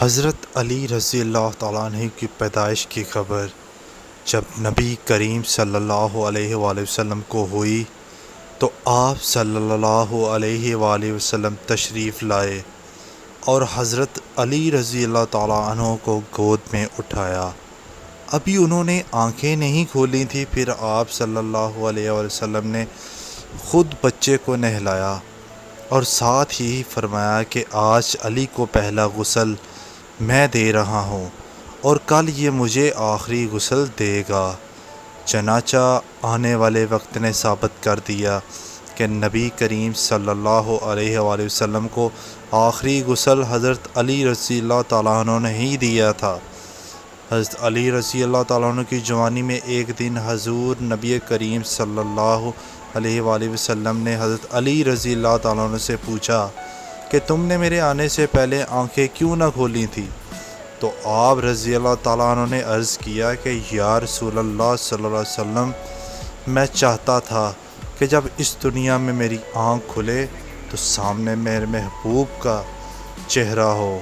حضرت علی رضی اللہ تعالیٰ عنہ کی پیدائش کی خبر جب نبی کریم صلی اللہ علیہ وآلہ وسلم کو ہوئی تو آپ صلی اللہ علیہ وآلہ وسلم تشریف لائے اور حضرت علی رضی اللہ تعالیٰ عنہ کو گود میں اٹھایا۔ ابھی انہوں نے آنکھیں نہیں کھولی تھیں، پھر آپ صلی اللہ علیہ وآلہ وسلم نے خود بچے کو نہلایا اور ساتھ ہی فرمایا کہ آج علی کو پہلا غسل میں دے رہا ہوں اور کل یہ مجھے آخری غسل دے گا۔ چنانچہ آنے والے وقت نے ثابت کر دیا کہ نبی کریم صلی اللہ علیہ وآلہ وسلم کو آخری غسل حضرت علی رضی اللہ تعالیٰ عنہ نے ہی دیا تھا۔ حضرت علی رضی اللہ تعالیٰ عنہ کی جوانی میں ایک دن حضور نبی کریم صلی اللہ علیہ وآلہ وسلم نے حضرت علی رضی اللہ تعالیٰ عنہ سے پوچھا کہ تم نے میرے آنے سے پہلے آنکھیں کیوں نہ کھولی تھیں؟ تو آپ رضی اللہ تعالیٰ عنہ نے عرض کیا کہ یا رسول اللہ صلی اللہ علیہ وسلم، میں چاہتا تھا کہ جب اس دنیا میں میری آنکھ کھلے تو سامنے میرے محبوب کا چہرہ ہو۔